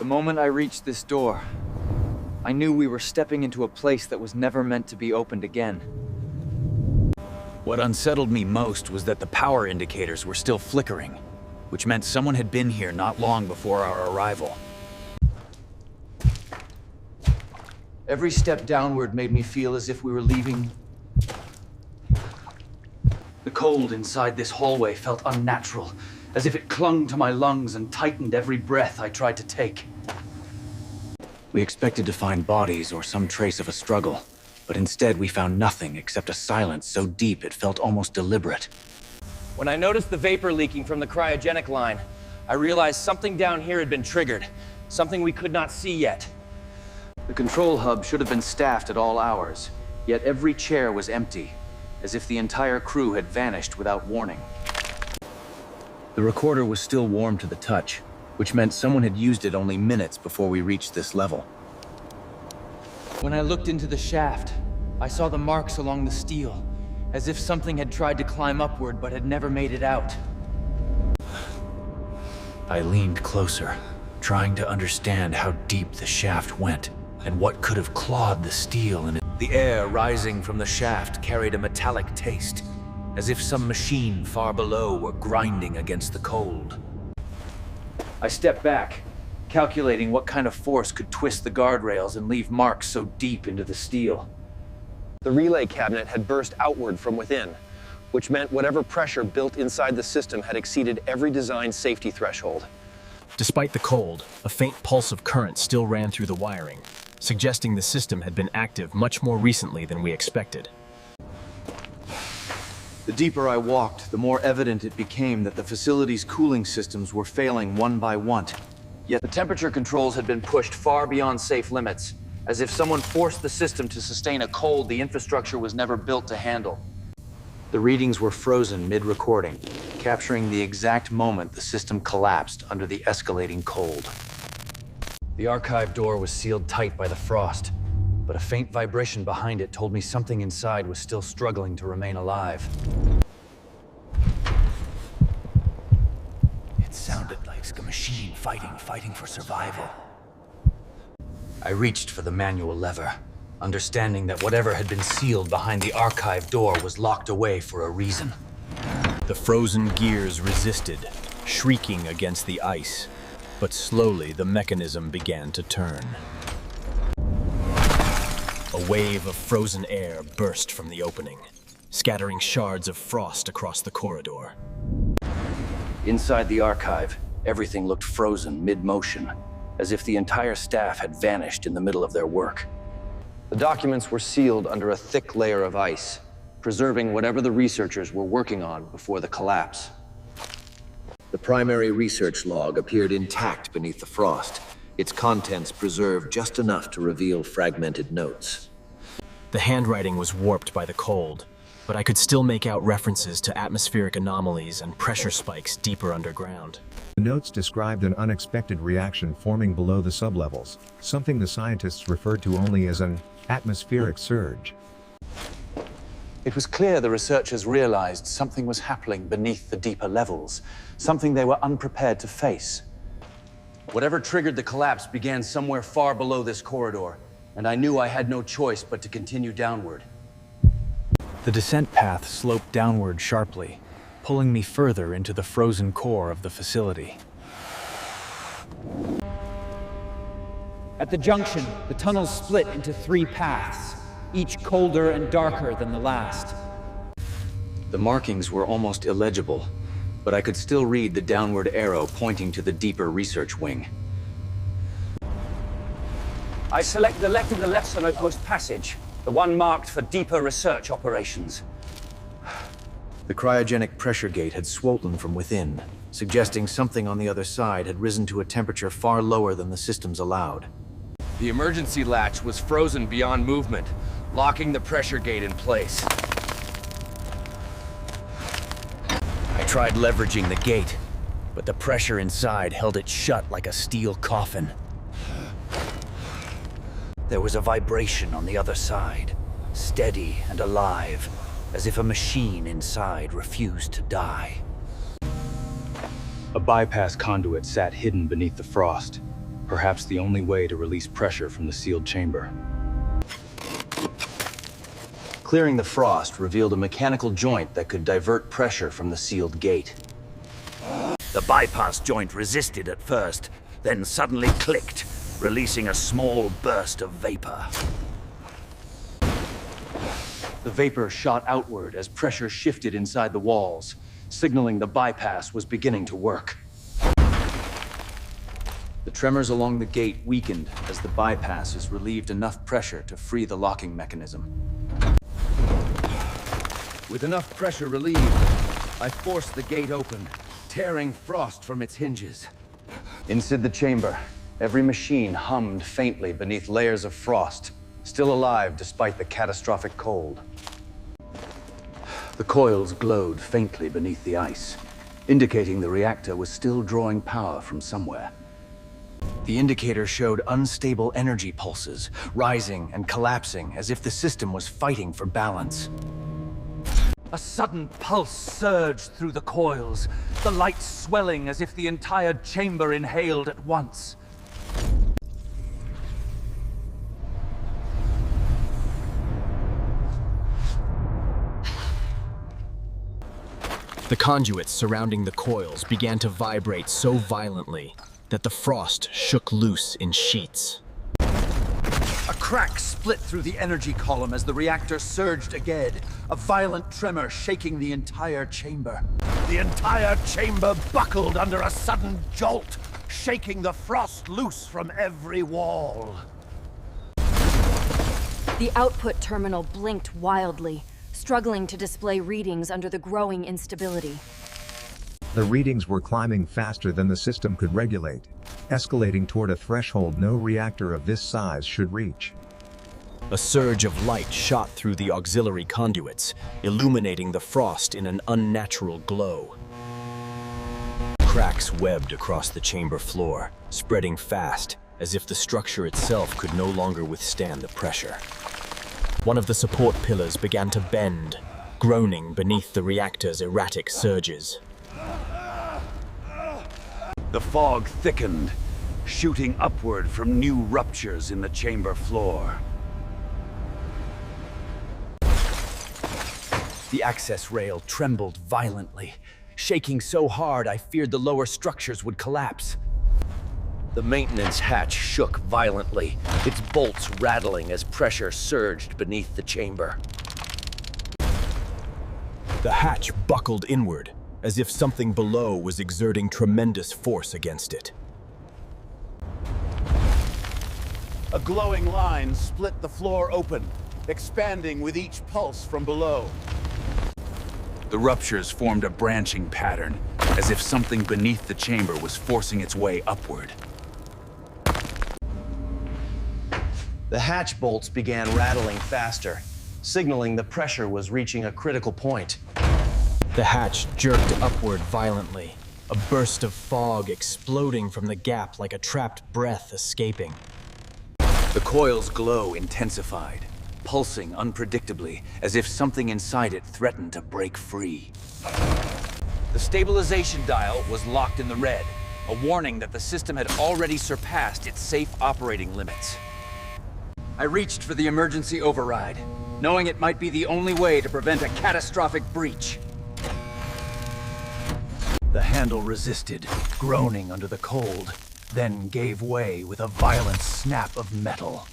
The moment I reached this door, I knew we were stepping into a place that was never meant to be opened again. What unsettled me most was that the power indicators were still flickering, which meant someone had been here not long before our arrival. Every step downward made me feel as if we were leaving. The cold inside this hallway felt unnatural, as if it clung to my lungs and tightened every breath I tried to take. We expected to find bodies or some trace of a struggle, but instead we found nothing except a silence so deep it felt almost deliberate. When I noticed the vapor leaking from the cryogenic line, I realized something down here had been triggered, something we could not see yet. The control hub should have been staffed at all hours, yet every chair was empty, as if the entire crew had vanished without warning. The recorder was still warm to the touch, which meant someone had used it only minutes before we reached this level. When I looked into the shaft, I saw the marks along the steel, as if something had tried to climb upward but had never made it out. I leaned closer, trying to understand how deep the shaft went, and what could have clawed the steel in it. The air rising from the shaft carried a metallic taste, as if some machine far below were grinding against the cold. I stepped back, calculating what kind of force could twist the guardrails and leave marks so deep into the steel. The relay cabinet had burst outward from within, which meant whatever pressure built inside the system had exceeded every design safety threshold. Despite the cold, a faint pulse of current still ran through the wiring, suggesting the system had been active much more recently than we expected. The deeper I walked, the more evident it became that the facility's cooling systems were failing one by one. Yet the temperature controls had been pushed far beyond safe limits, as if someone forced the system to sustain a cold the infrastructure was never built to handle. The readings were frozen mid-recording, capturing the exact moment the system collapsed under the escalating cold. The archive door was sealed tight by the frost, but a faint vibration behind it told me something inside was still struggling to remain alive. It sounded like a machine fighting for survival. I reached for the manual lever, understanding that whatever had been sealed behind the archive door was locked away for a reason. The frozen gears resisted, shrieking against the ice, but slowly the mechanism began to turn. A wave of frozen air burst from the opening, scattering shards of frost across the corridor. Inside the archive, everything looked frozen mid-motion, as if the entire staff had vanished in the middle of their work. The documents were sealed under a thick layer of ice, preserving whatever the researchers were working on before the collapse. The primary research log appeared intact beneath the frost, its contents preserved just enough to reveal fragmented notes. The handwriting was warped by the cold, but I could still make out references to atmospheric anomalies and pressure spikes deeper underground. The notes described an unexpected reaction forming below the sublevels, something the scientists referred to only as an atmospheric surge. It was clear the researchers realized something was happening beneath the deeper levels, something they were unprepared to face. Whatever triggered the collapse began somewhere far below this corridor, and I knew I had no choice but to continue downward. The descent path sloped downward sharply, pulling me further into the frozen core of the facility. At the junction, the tunnels split into 3 paths, each colder and darker than the last. The markings were almost illegible, but I could still read the downward arrow pointing to the deeper research wing. I select the left of the left southernmost passage, the one marked for deeper research operations. The cryogenic pressure gate had swollen from within, suggesting something on the other side had risen to a temperature far lower than the systems allowed. The emergency latch was frozen beyond movement, locking the pressure gate in place. I tried leveraging the gate, but the pressure inside held it shut like a steel coffin. There was a vibration on the other side, steady and alive, as if a machine inside refused to die. A bypass conduit sat hidden beneath the frost, Perhaps the only way to release pressure from the sealed chamber. Clearing the frost revealed a mechanical joint that could divert pressure from the sealed gate. The bypass joint resisted at first, then suddenly clicked, releasing a small burst of vapor. The vapor shot outward as pressure shifted inside the walls, signaling the bypass was beginning to work. The tremors along the gate weakened as the bypasses relieved enough pressure to free the locking mechanism. With enough pressure relieved, I forced the gate open, tearing frost from its hinges. Inside the chamber, every machine hummed faintly beneath layers of frost, still alive despite the catastrophic cold. The coils glowed faintly beneath the ice, indicating the reactor was still drawing power from somewhere. The indicator showed unstable energy pulses, rising and collapsing as if the system was fighting for balance. A sudden pulse surged through the coils, the light swelling as if the entire chamber inhaled at once. The conduits surrounding the coils began to vibrate so violently that the frost shook loose in sheets. A crack split through the energy column as the reactor surged again, a violent tremor shaking the entire chamber. The entire chamber buckled under a sudden jolt, shaking the frost loose from every wall. The output terminal blinked wildly, struggling to display readings under the growing instability. The readings were climbing faster than the system could regulate, escalating toward a threshold no reactor of this size should reach. A surge of light shot through the auxiliary conduits, illuminating the frost in an unnatural glow. Cracks webbed across the chamber floor, spreading fast, as if the structure itself could no longer withstand the pressure. One of the support pillars began to bend, groaning beneath the reactor's erratic surges. The fog thickened, shooting upward from new ruptures in the chamber floor. The access rail trembled violently, shaking so hard I feared the lower structures would collapse. The maintenance hatch shook violently, its bolts rattling as pressure surged beneath the chamber. The hatch buckled inward, as if something below was exerting tremendous force against it. A glowing line split the floor open, expanding with each pulse from below. The ruptures formed a branching pattern, as if something beneath the chamber was forcing its way upward. The hatch bolts began rattling faster, signaling the pressure was reaching a critical point. The hatch jerked upward violently, a burst of fog exploding from the gap like a trapped breath escaping. The coil's glow intensified, pulsing unpredictably, as if something inside it threatened to break free. The stabilization dial was locked in the red, a warning that the system had already surpassed its safe operating limits. I reached for the emergency override, knowing it might be the only way to prevent a catastrophic breach. The handle resisted, groaning under the cold, then gave way with a violent snap of metal.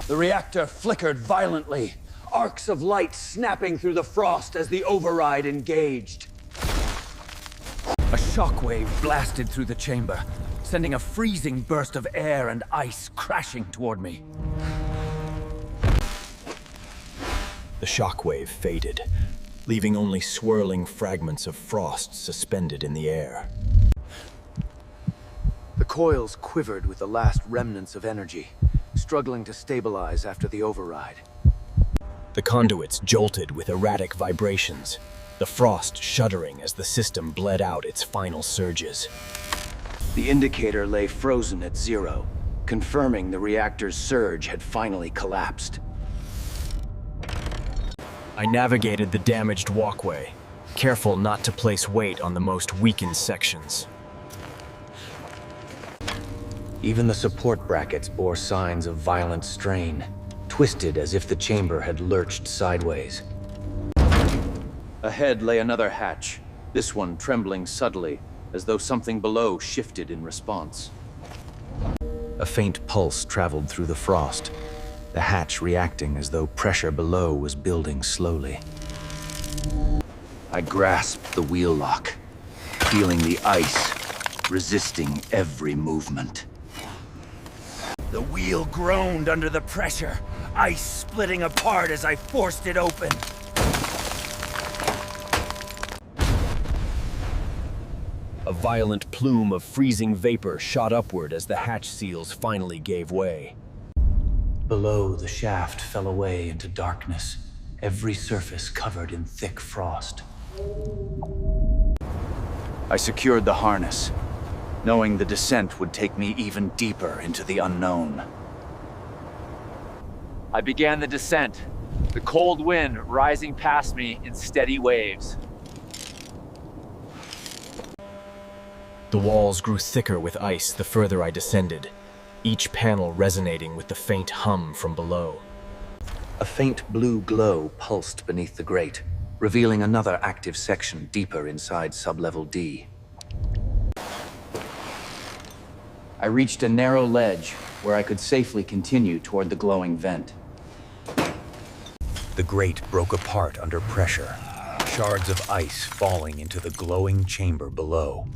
The reactor flickered violently, arcs of light snapping through the frost as the override engaged. A shockwave blasted through the chamber, sending a freezing burst of air and ice crashing toward me. The shockwave faded, leaving only swirling fragments of frost suspended in the air. The coils quivered with the last remnants of energy, struggling to stabilize after the override. The conduits jolted with erratic vibrations, the frost shuddering as the system bled out its final surges. The indicator lay frozen at 0, confirming the reactor's surge had finally collapsed. I navigated the damaged walkway, careful not to place weight on the most weakened sections. Even the support brackets bore signs of violent strain, twisted as if the chamber had lurched sideways. Ahead lay another hatch, this one trembling subtly, as though something below shifted in response. A faint pulse traveled through the frost, the hatch reacting as though pressure below was building slowly. I grasped the wheel lock, feeling the ice resisting every movement. The wheel groaned under the pressure, ice splitting apart as I forced it open. A violent plume of freezing vapor shot upward as the hatch seals finally gave way. Below, the shaft fell away into darkness, every surface covered in thick frost. I secured the harness, knowing the descent would take me even deeper into the unknown. I began the descent, the cold wind rising past me in steady waves. The walls grew thicker with ice the further I descended, each panel resonating with the faint hum from below. A faint blue glow pulsed beneath the grate, revealing another active section deeper inside sublevel D. I reached a narrow ledge where I could safely continue toward the glowing vent. The grate broke apart under pressure, shards of ice falling into the glowing chamber below.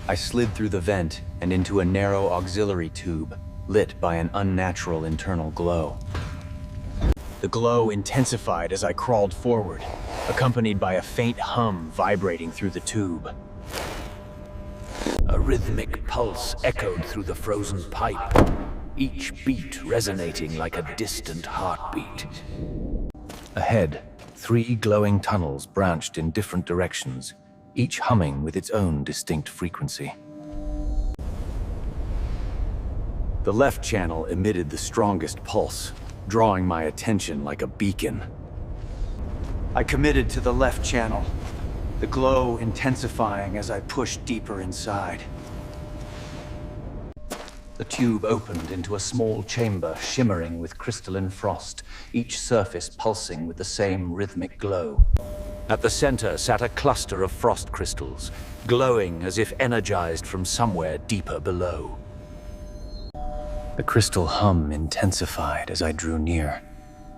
I slid through the vent and into a narrow auxiliary tube, lit by an unnatural internal glow. The glow intensified as I crawled forward, accompanied by a faint hum vibrating through the tube. A rhythmic pulse echoed through the frozen pipe, each beat resonating like a distant heartbeat. Ahead, 3 glowing tunnels branched in different directions, each humming with its own distinct frequency. The left channel emitted the strongest pulse, drawing my attention like a beacon. I committed to the left channel, the glow intensifying as I pushed deeper inside. The tube opened into a small chamber shimmering with crystalline frost, each surface pulsing with the same rhythmic glow. At the center sat a cluster of frost crystals, glowing as if energized from somewhere deeper below. The crystal hum intensified as I drew near,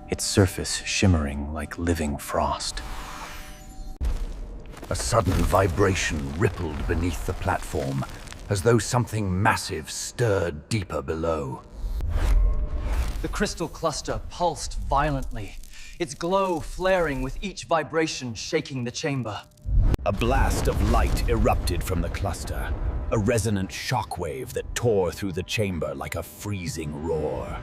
its surface shimmering like living frost. A sudden vibration rippled beneath the platform, as though something massive stirred deeper below. The crystal cluster pulsed violently, its glow flaring with each vibration shaking the chamber. A blast of light erupted from the cluster, a resonant shockwave that tore through the chamber like a freezing roar.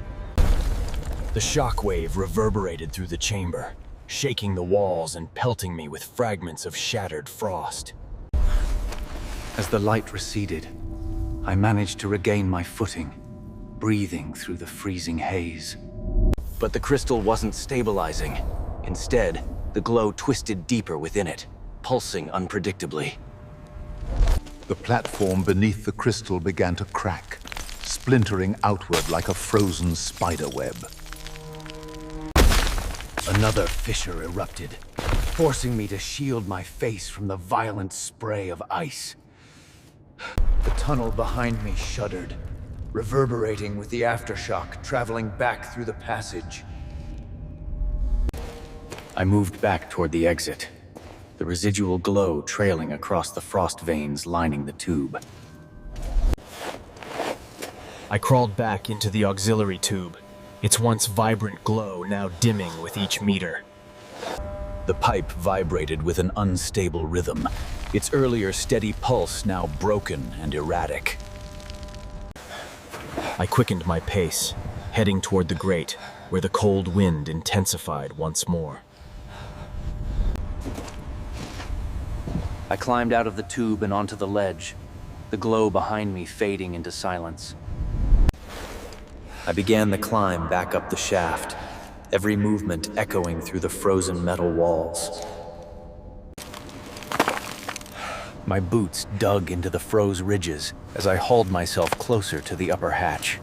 The shockwave reverberated through the chamber, shaking the walls and pelting me with fragments of shattered frost. As the light receded, I managed to regain my footing, breathing through the freezing haze. But the crystal wasn't stabilizing. Instead, the glow twisted deeper within it, pulsing unpredictably. The platform beneath the crystal began to crack, splintering outward like a frozen spider web. Another fissure erupted, forcing me to shield my face from the violent spray of ice. The tunnel behind me shuddered, reverberating with the aftershock traveling back through the passage. I moved back toward the exit, the residual glow trailing across the frost veins lining the tube. I crawled back into the auxiliary tube, its once vibrant glow now dimming with each meter. The pipe vibrated with an unstable rhythm, its earlier steady pulse now broken and erratic. I quickened my pace, heading toward the grate, where the cold wind intensified once more. I climbed out of the tube and onto the ledge, the glow behind me fading into silence. I began the climb back up the shaft, every movement echoing through the frozen metal walls. My boots dug into the froze ridges as I hauled myself closer to the upper hatch.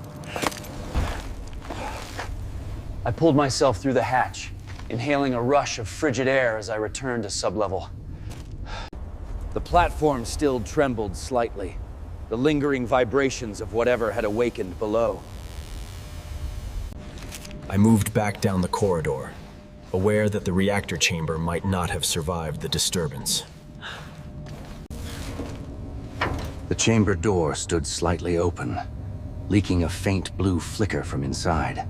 I pulled myself through the hatch, inhaling a rush of frigid air as I returned to sublevel. The platform still trembled slightly, the lingering vibrations of whatever had awakened below. I moved back down the corridor, aware that the reactor chamber might not have survived the disturbance. The chamber door stood slightly open, leaking a faint blue flicker from inside.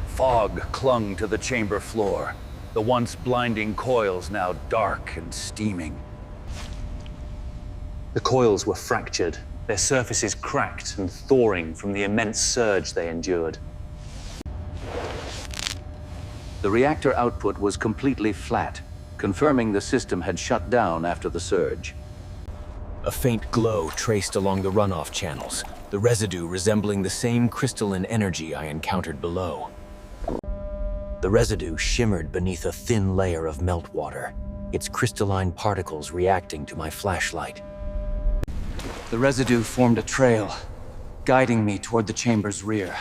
Fog clung to the chamber floor, the once blinding coils now dark and steaming. The coils were fractured, their surfaces cracked and thawing from the immense surge they endured. The reactor output was completely flat, confirming the system had shut down after the surge. A faint glow traced along the runoff channels, the residue resembling the same crystalline energy I encountered below. The residue shimmered beneath a thin layer of meltwater, its crystalline particles reacting to my flashlight. The residue formed a trail, guiding me toward the chamber's rear.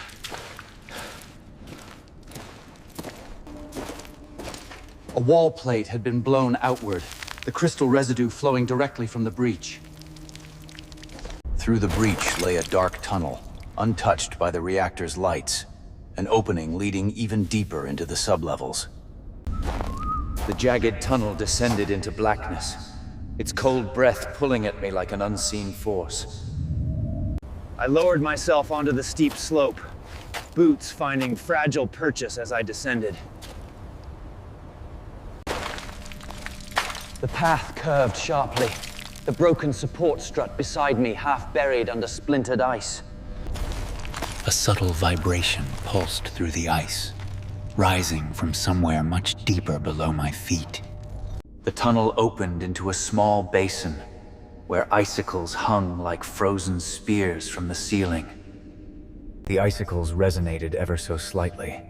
A wall plate had been blown outward, the crystal residue flowing directly from the breach. Through the breach lay a dark tunnel, untouched by the reactor's lights, an opening leading even deeper into the sublevels. The jagged tunnel descended into blackness, its cold breath pulling at me like an unseen force. I lowered myself onto the steep slope, boots finding fragile purchase as I descended. The path curved sharply, the broken support strut beside me half buried under splintered ice. A subtle vibration pulsed through the ice, rising from somewhere much deeper below my feet. The tunnel opened into a small basin, where icicles hung like frozen spears from the ceiling. The icicles resonated ever so slightly,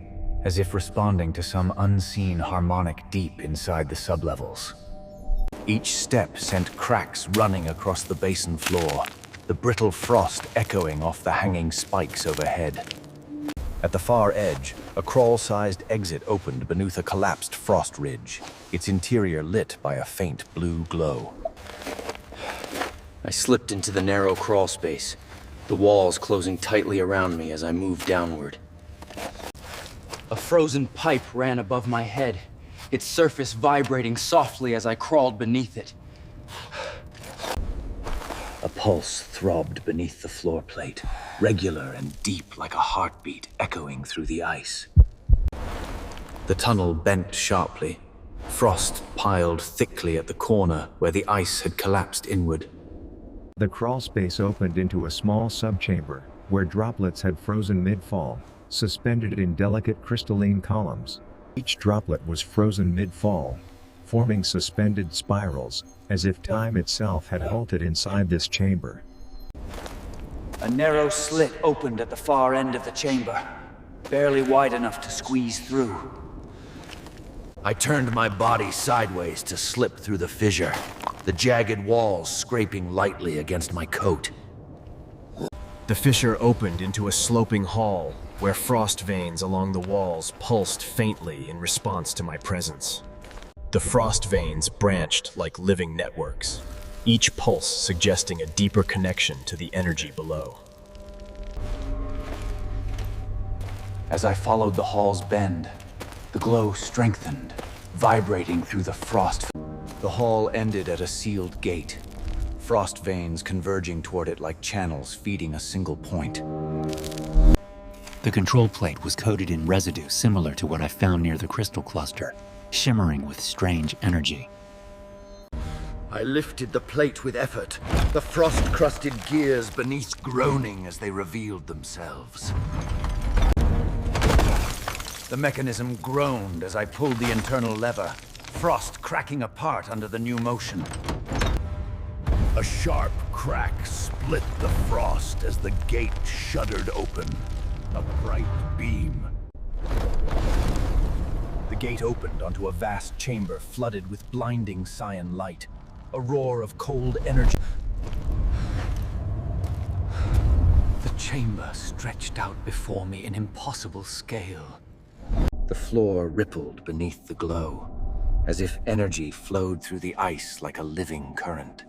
as if responding to some unseen harmonic deep inside the sublevels. Each step sent cracks running across the basin floor, the brittle frost echoing off the hanging spikes overhead. At the far edge, a crawl-sized exit opened beneath a collapsed frost ridge, its interior lit by a faint blue glow. I slipped into the narrow crawl space, the walls closing tightly around me as I moved downward. A frozen pipe ran above my head, its surface vibrating softly as I crawled beneath it. A pulse throbbed beneath the floor plate, regular and deep like a heartbeat echoing through the ice. The tunnel bent sharply, frost piled thickly at the corner where the ice had collapsed inward. The crawl space opened into a small subchamber, where droplets had frozen mid-fall, suspended in delicate crystalline columns. Each droplet was frozen mid-fall, forming suspended spirals, as if time itself had halted inside this chamber. A narrow slit opened at the far end of the chamber, barely wide enough to squeeze through. I turned my body sideways to slip through the fissure, the jagged walls scraping lightly against my coat. The fissure opened into a sloping hall, where frost veins along the walls pulsed faintly in response to my presence. The frost veins branched like living networks, each pulse suggesting a deeper connection to the energy below. As I followed the hall's bend, the glow strengthened, vibrating through the frost. The hall ended at a sealed gate, frost veins converging toward it like channels feeding a single point. The control plate was coated in residue similar to what I found near the crystal cluster, shimmering with strange energy. I lifted the plate with effort, the frost-crusted gears beneath groaning as they revealed themselves. The mechanism groaned as I pulled the internal lever, frost cracking apart under the new motion. A sharp crack split the frost as the gate shuddered open, a bright beam. The The gate opened onto a vast chamber flooded with blinding cyan light. A roar of cold energy. The chamber stretched out before me in impossible scale. The floor rippled beneath the glow, as if energy flowed through the ice like a living current.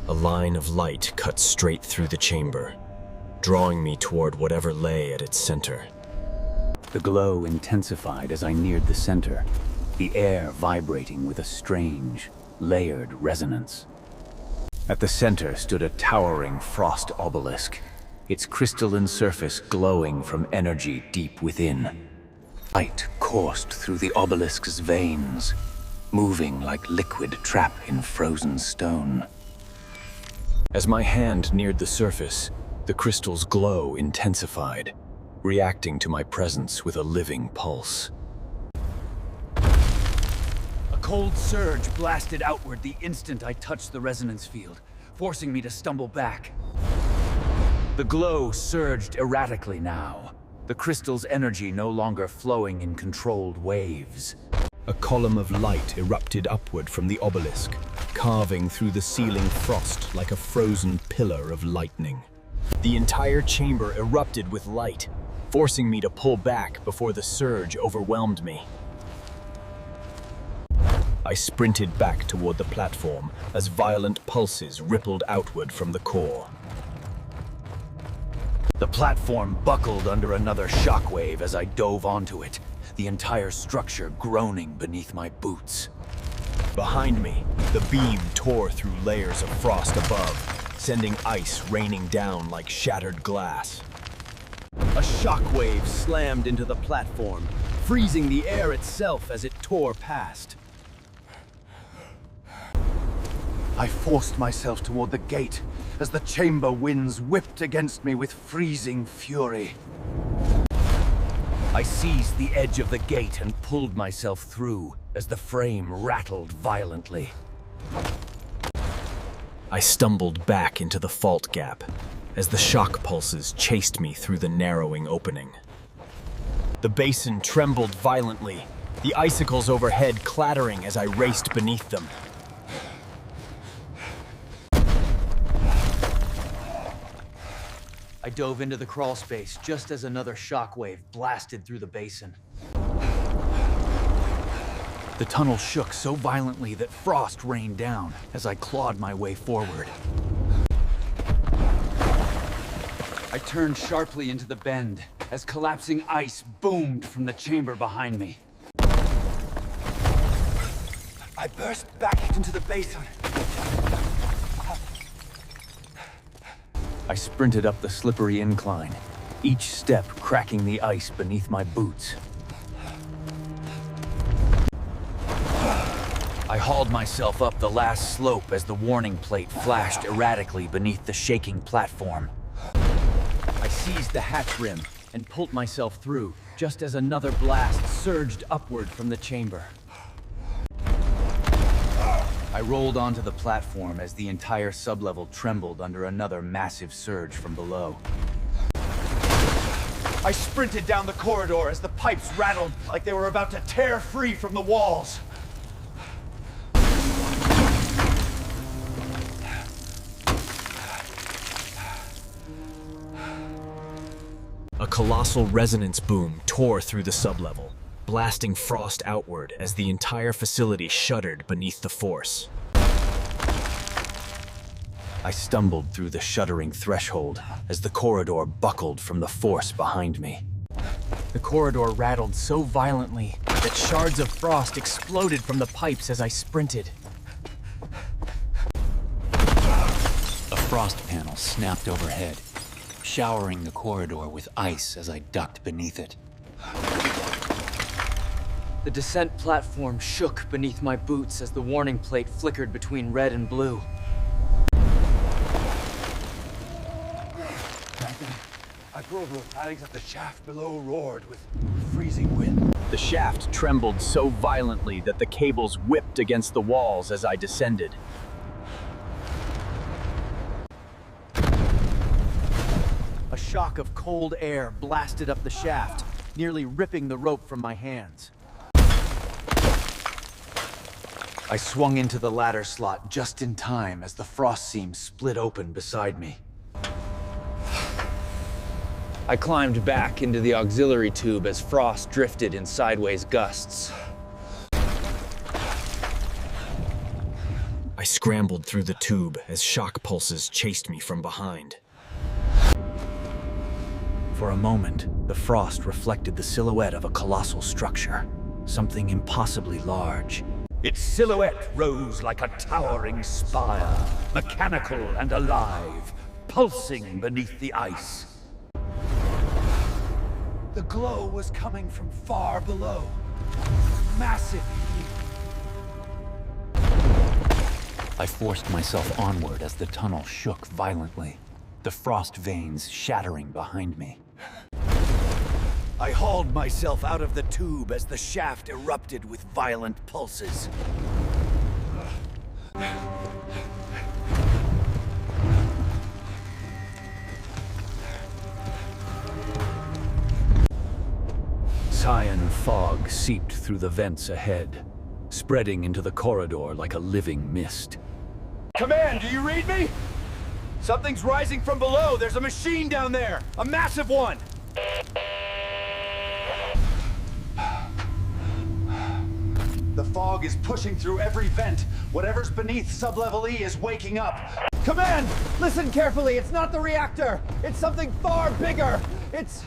A line of light cut straight through the chamber, drawing me toward whatever lay at its center. The glow intensified as I neared the center, the air vibrating with a strange, layered resonance. At the center stood a towering frost obelisk, its crystalline surface glowing from energy deep within. Light coursed through the obelisk's veins, moving like liquid trapped in frozen stone. As my hand neared the surface, the crystal's glow intensified, reacting to my presence with a living pulse. A cold surge blasted outward the instant I touched the resonance field, forcing me to stumble back. The glow surged erratically now, the crystal's energy no longer flowing in controlled waves. A column of light erupted upward from the obelisk, carving through the ceiling frost like a frozen pillar of lightning. The entire chamber erupted with light, forcing me to pull back before the surge overwhelmed me. I sprinted back toward the platform as violent pulses rippled outward from the core. The platform buckled under another shockwave as I dove onto it, the entire structure groaning beneath my boots. Behind me, the beam tore through layers of frost above, sending ice raining down like shattered glass. A shockwave slammed into the platform, freezing the air itself as it tore past. I forced myself toward the gate as the chamber winds whipped against me with freezing fury. I seized the edge of the gate and pulled myself through as the frame rattled violently. I stumbled back into the fault gap as the shock pulses chased me through the narrowing opening. The basin trembled violently, the icicles overhead clattering as I raced beneath them. I dove into the crawl space just as another shockwave blasted through the basin. The tunnel shook so violently that frost rained down as I clawed my way forward. I turned sharply into the bend as collapsing ice boomed from the chamber behind me. I burst back into the basin. I sprinted up the slippery incline, each step cracking the ice beneath my boots. I hauled myself up the last slope as the warning plate flashed erratically beneath the shaking platform. I seized the hatch rim and pulled myself through, just as another blast surged upward from the chamber. I rolled onto the platform as the entire sublevel trembled under another massive surge from below. I sprinted down the corridor as the pipes rattled like they were about to tear free from the walls. A colossal resonance boom tore through the sublevel, blasting frost outward as the entire facility shuddered beneath the force. I stumbled through the shuddering threshold as the corridor buckled from the force behind me. The corridor rattled so violently that shards of frost exploded from the pipes as I sprinted. A frost panel snapped overhead, showering the corridor with ice as I ducked beneath it. The descent platform shook beneath my boots as the warning plate flickered between red and blue. I pulled the paddings of the shaft below roared with freezing wind. The shaft trembled so violently that the cables whipped against the walls as I descended. A shock of cold air blasted up the shaft, nearly ripping the rope from my hands. I swung into the ladder slot just in time as the frost seam split open beside me. I climbed back into the auxiliary tube as frost drifted in sideways gusts. I scrambled through the tube as shock pulses chased me from behind. For a moment, the frost reflected the silhouette of a colossal structure, something impossibly large. Its silhouette rose like a towering spire, mechanical and alive, pulsing beneath the ice. The glow was coming from far below. Massive. I forced myself onward as the tunnel shook violently, the frost veins shattering behind me. I hauled myself out of the tube as the shaft erupted with violent pulses. Cyan fog seeped through the vents ahead, spreading into the corridor like a living mist. Command, do you read me? Something's rising from below. There's a machine down there. A massive one. The fog is pushing through every vent. Whatever's beneath sublevel E is waking up. Command, listen carefully. It's not the reactor. It's something far bigger. It's